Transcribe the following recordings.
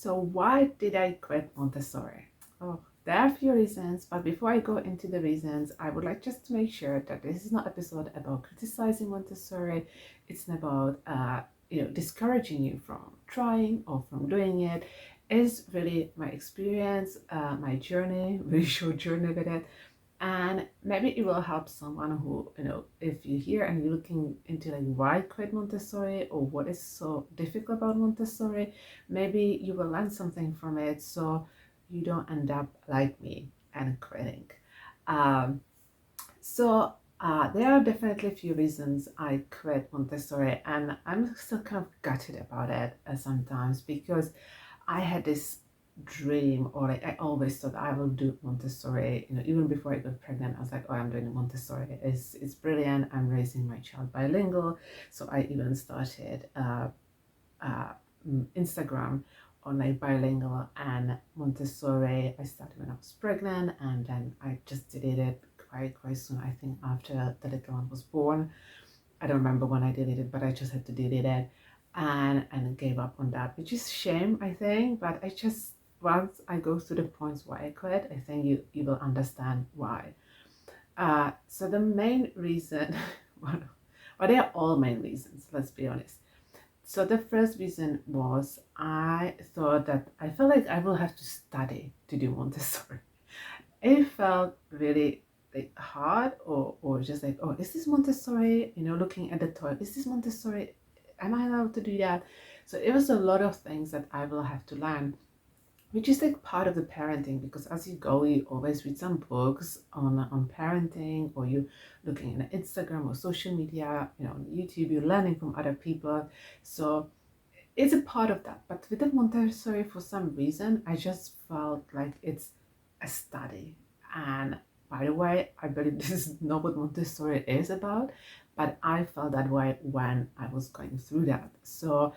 So why did I quit Montessori? Oh, there are a few reasons, but before I go into the reasons, I would like just to make sure that this is not an episode about criticizing Montessori. It's not about discouraging you from trying or from doing it. It's really my experience, my journey, very short journey with it, and maybe it will help someone who, if you're here and you're looking into like why quit Montessori or what is so difficult about Montessori, maybe you will learn something from it so you don't end up like me and quitting. um, there are definitely a few reasons I quit Montessori, and I'm still kind of gutted about it sometimes, because I had this dream, or like I always thought I will do Montessori. Even before I got pregnant, I was like, oh, I'm doing Montessori. It's brilliant. I'm raising my child bilingual. So I even started uh, Instagram on like bilingual and Montessori. I started when I was pregnant, and then I just deleted it quite soon. I think after the little one was born. I don't remember when I deleted it, but I just had to delete it and gave up on that, which is shame, I think. But I just, once I go through the points why I quit, I think you will understand why. So the main reason, well, they are all main reasons, let's be honest. So the first reason was I thought that I felt like I will have to study to do Montessori. It felt really like hard, or just like, oh, is this Montessori? Looking at the toy, is this Montessori? Am I allowed to do that? So it was a lot of things that I will have to learn, which is like part of the parenting, because as you go, you always read some books on parenting, or you looking at Instagram or social media, on YouTube, you're learning from other people. So it's a part of that. But with the Montessori, for some reason, I just felt like it's a study. And by the way, I believe this is not what Montessori is about, but I felt that way when I was going through that. So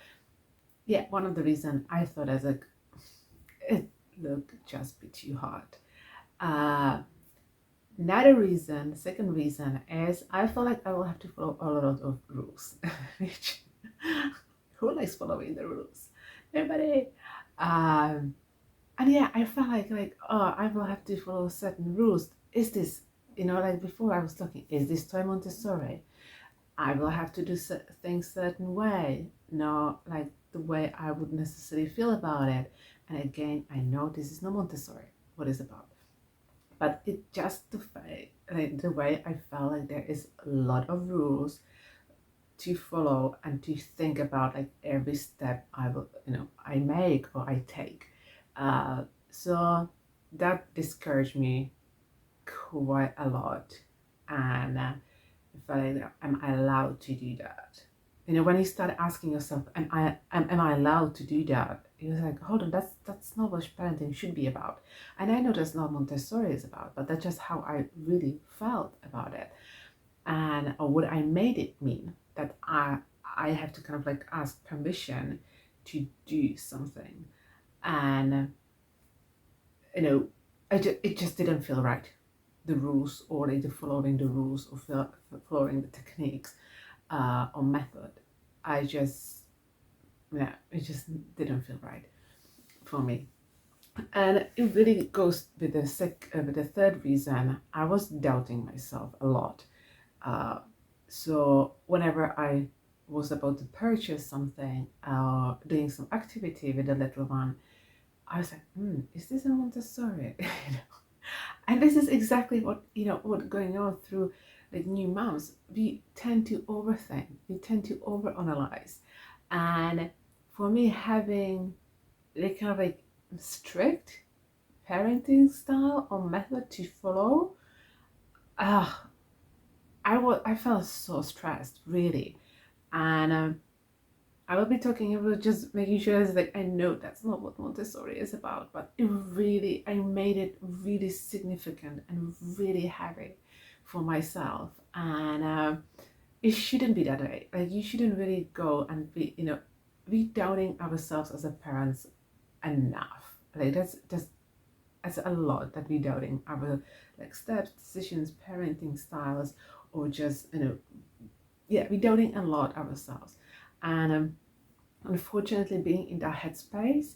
yeah, one of the reasons I thought as like it looked just be too hard. Uh, Another reason, second reason, is I feel like I will have to follow a lot of rules, which who likes following the rules? Nobody. Um, and yeah, I felt like oh, I will have to follow certain rules. Is this, like before I was talking, is this toy Montessori? I will have to do things certain way, not like the way I would necessarily feel about it. And again, I know this is not Montessori, what it's about. But it just the way I felt like there is a lot of rules to follow and to think about, like every step I will, I make or I take. So that discouraged me quite a lot, and I felt like, am I allowed to do that? When you start asking yourself, am I allowed to do that? You're like, hold on, that's not what parenting should be about. And I know that's not Montessori is about, but that's just how I really felt about it, and or what I made it mean, that I have to kind of like ask permission to do something, and it just didn't feel right. The rules, or like the following the rules, or following the techniques or method. I just, yeah, it just didn't feel right for me. And it really goes with the third reason. I was doubting myself a lot. So whenever I was about to purchase something or doing some activity with the little one, I was like, is this a Montessori? And this is exactly what going on through like new moms. We tend to overthink, we tend to overanalyze. And for me, having like kind of like strict parenting style or method to follow, uh, I felt so stressed, really. And I will be talking about just making sure that I know that's not what Montessori is about, but I made it really significant and really heavy for myself. And it shouldn't be that way. Like, you shouldn't really go and be doubting ourselves as a parents enough. Like, that's a lot, that we doubting our like steps, decisions, parenting styles, or just yeah, we doubting a lot ourselves. And unfortunately, being in that headspace,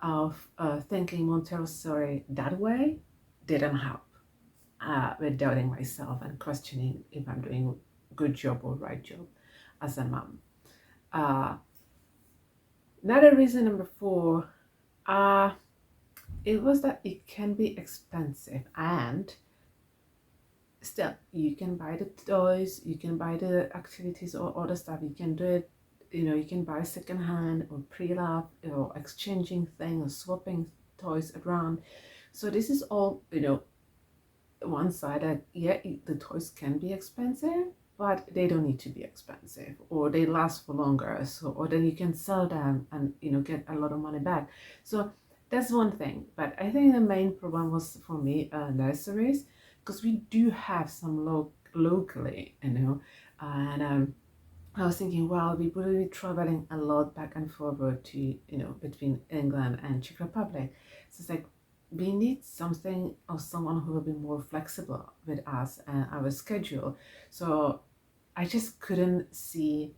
of thinking Montessori that way didn't help with doubting myself and questioning if I'm doing a good job or right job as a mom. Another reason, number 4, it was that it can be expensive, and still you can buy the toys, you can buy the activities or other stuff, you can do it, you can buy secondhand or pre-love or exchanging things or swapping toys around. So this is all, one side that, yeah, the toys can be expensive, but they don't need to be expensive, or they last for longer, so, or then you can sell them and get a lot of money back. So that's one thing. But I think the main problem was for me nurseries, because we do have some locally, and I was thinking, well, we will be traveling a lot back and forward to, between England and Czech Republic. So it's like, we need something or someone who will be more flexible with us and our schedule. So I just couldn't see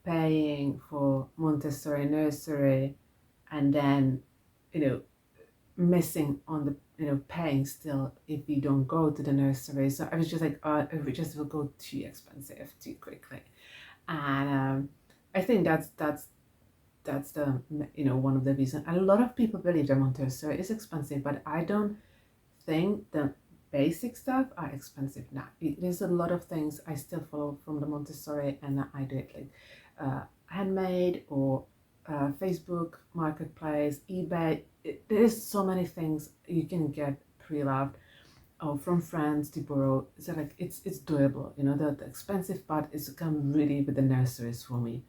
paying for Montessori nursery and then, missing on the, paying still if we don't go to the nursery. So I was just like, it just will go too expensive too quickly. And I think that's the, one of the reasons. A lot of people believe that Montessori is expensive, but I don't think the basic stuff are expensive now. There's a lot of things I still follow from the Montessori, and I do it like handmade or Facebook Marketplace, eBay. There's so many things you can get pre-loved or from friends to borrow. So like it's doable. The expensive part is come really with the nurseries for me.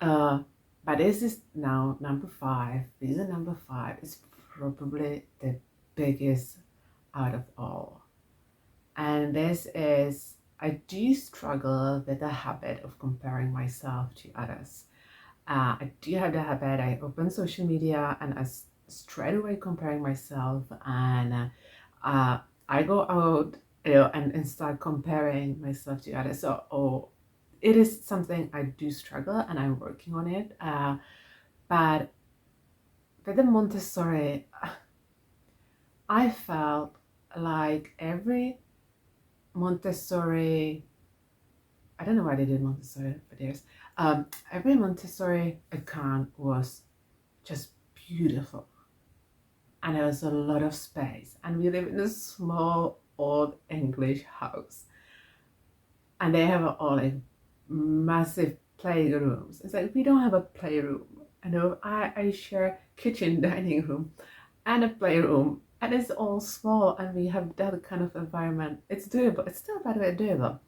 But this is now number 5. Reason number 5 is probably the biggest out of all. And this is, I do struggle with the habit of comparing myself to others. I do have the habit, I open social media and I straight away comparing myself, and I go out, and start comparing myself to others. So, it is something I do struggle, and I'm working on it. But with the Montessori, I felt like every Montessori, I don't know why they did Montessori for years. Every Montessori account was just beautiful, and there was a lot of space, and we live in a small old English house, and they have all like massive playrooms. It's like we don't have a playroom. I share kitchen, dining room, and a playroom, and it's all small, and we have that kind of environment. It's doable. It's still, by the way, doable.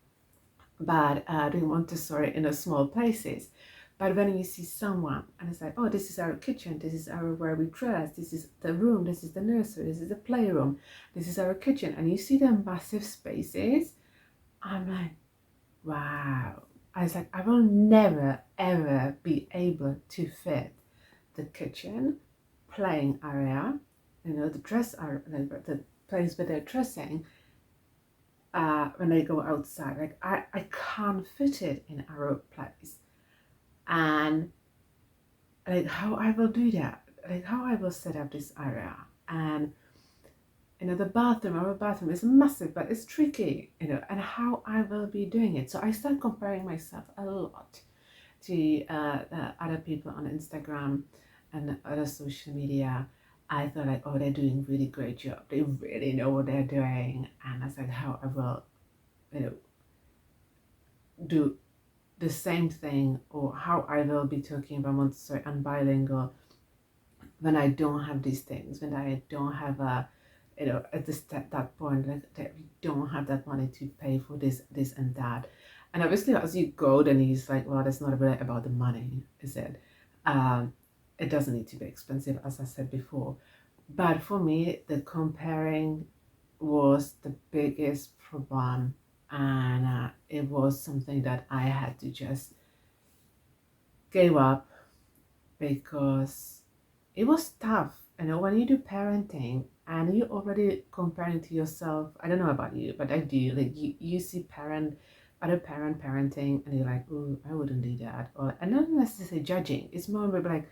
But doing Montessori in a small places. But when you see someone and it's like, oh, this is our kitchen, this is our where we dress, this is the room, this is the nursery, this is the playroom, this is our kitchen, and you see the massive spaces, I'm like, wow. I was like, I will never ever be able to fit the kitchen, playing area, the dress area, the place where they're dressing, when they go outside. Like I can't fit it in our place. And like how I will do that, like how I will set up this area. And the bathroom, our bathroom is massive, but it's tricky, and how I will be doing it. So I start comparing myself a lot to other people on Instagram and other social media. I thought like, oh, they're doing really great job. They really know what they're doing. And I said, how I will, do the same thing, or how I will be talking about Montessori and bilingual when I don't have these things, when I don't have at that point, like that we don't have that money to pay for this and that. And obviously as you go, then he's like, well, that's not really about the money, is it? It doesn't need to be expensive, as I said before. But for me, the comparing was the biggest problem, and it was something that I had to just give up, because it was tough. When you do parenting and you're already comparing to yourself, I don't know about you, but I do. Like you see other parenting, and you're like, oh, I wouldn't do that, or and not necessarily judging. It's more like,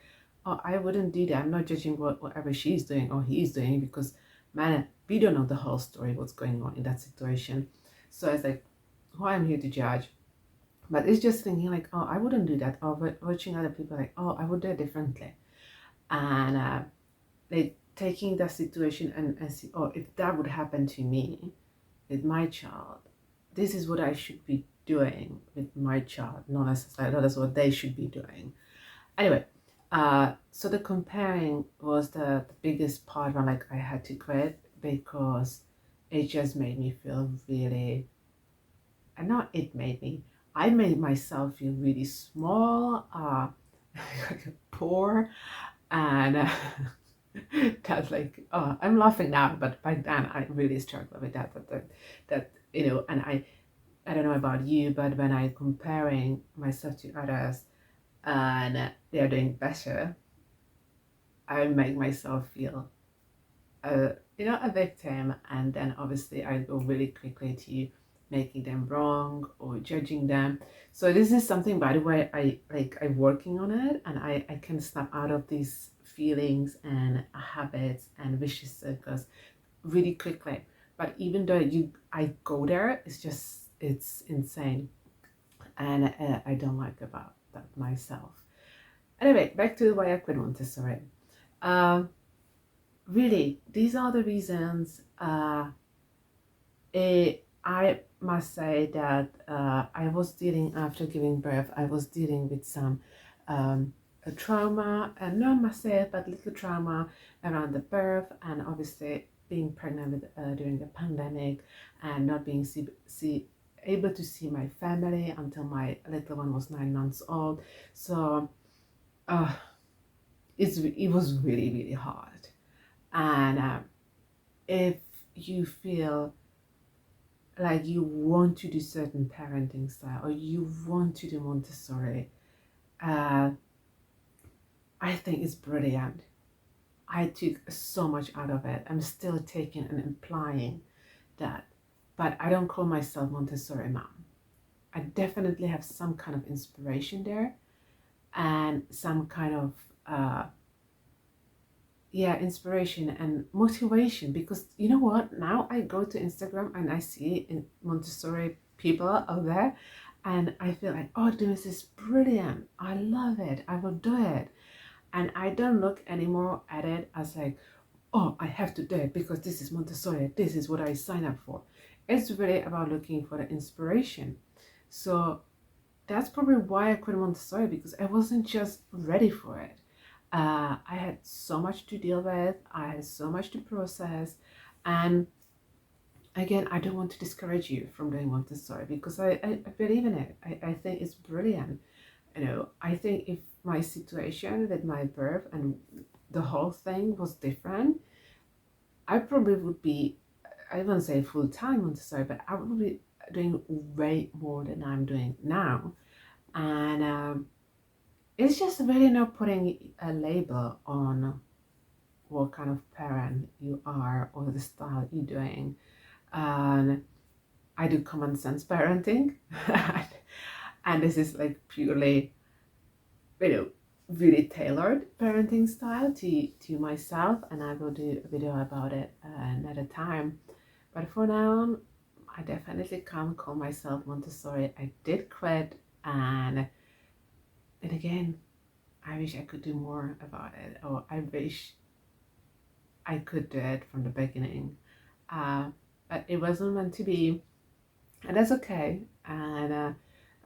oh, I wouldn't do that. I'm not judging whatever she's doing or he's doing, because man, we don't know the whole story, what's going on in that situation. So it's like, who I'm here to judge? But it's just thinking like, oh, I wouldn't do that. Or watching other people like, oh, I would do it differently. And like taking that situation and see, oh, if that would happen to me with my child, this is what I should be doing with my child, not necessarily that's what they should be doing. Anyway, so the comparing was the biggest part when like I had to quit, because it just made me feel really, and not it made me, I made myself feel really small, poor, and that's like, oh, I'm laughing now, but back then I really struggled with that, and I don't know about you, but when I comparing myself to others and they're doing better, I make myself feel a victim, and then obviously I go really quickly to making them wrong or judging them. So this is something, by the way, I'm working on it, and I can snap out of these feelings and habits and vicious circles really quickly. But even though I go there, it's insane, and I don't like about that myself. Anyway, back to why I quit Montessori. Um, Really, these are the reasons. I must say that I was dealing, after giving birth, I was dealing with some a trauma, and not myself, but little trauma around the birth, and obviously being pregnant with, during the pandemic, and not being able to see my family until my little one was 9 months old. So uh, it was really, really hard. And if you feel like you want to do certain parenting style, or you want to do Montessori, uh, I think it's brilliant. I took so much out of it. I'm still taking and applying that. But I don't call myself Montessori mom. I definitely have some kind of inspiration there, and some kind of inspiration and motivation, because you know what, now I go to Instagram and I see in Montessori people out there, and I feel like, oh, this is brilliant, I love it, I will do it. And I don't look anymore at it as like, oh, I have to do it because this is Montessori, this is what I sign up for. It's really about looking for the inspiration. So that's probably why I quit Montessori, because I wasn't just ready for it. I had so much to deal with, I had so much to process, and again, I don't want to discourage you from doing Montessori, because I believe in it. I think it's brilliant. I think if my situation with my birth and the whole thing was different, I probably would be, I wouldn't say full-time Montessori, but I would be doing way more than I'm doing now. And it's just really not putting a label on what kind of parent you are or the style you're doing. And I do common sense parenting, and this is like purely, really tailored parenting style to myself, and I will do a video about it another time. But for now, I definitely can't call myself Montessori. I did quit, and again, I wish I could do more about it, or I wish I could do it from the beginning. But it wasn't meant to be, and that's okay. And I'm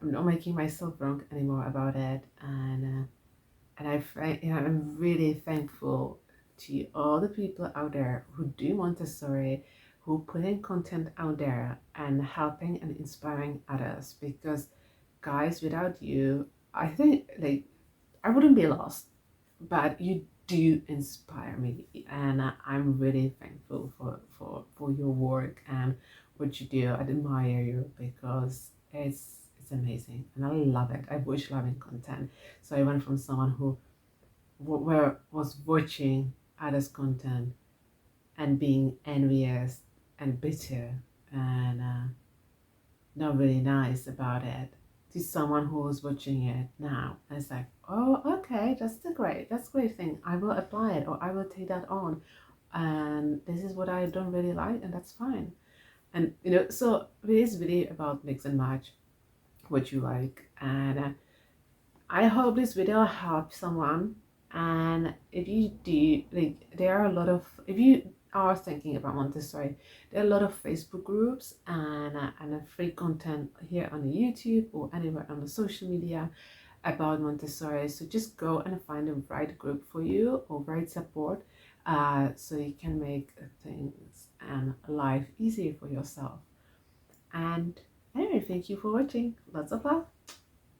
not making myself wrong anymore about it. I'm really thankful to all the people out there who do Montessori, who put in content out there and helping and inspiring others. Because, guys, without you, I think like I wouldn't be lost. But you do inspire me, and I'm really thankful for your work and what you do. I admire you, because it's amazing, and I love it. I wish loving content. So I went from someone who was watching others' content and being envious and bitter and not really nice about it, to someone who's watching it now. And it's like, oh, okay, that's a great thing. I will apply it, or I will take that on. And this is what I don't really like, and that's fine. And so it is really about mix and match what you like. And I hope this video helps someone. And if you do, like, there are a lot of, if you are thinking about Montessori, there are a lot of Facebook groups and free content here on the YouTube or anywhere on the social media about Montessori. So just go and find the right group for you or right support, so you can make things and life easier for yourself. And anyway, thank you for watching. Lots of love.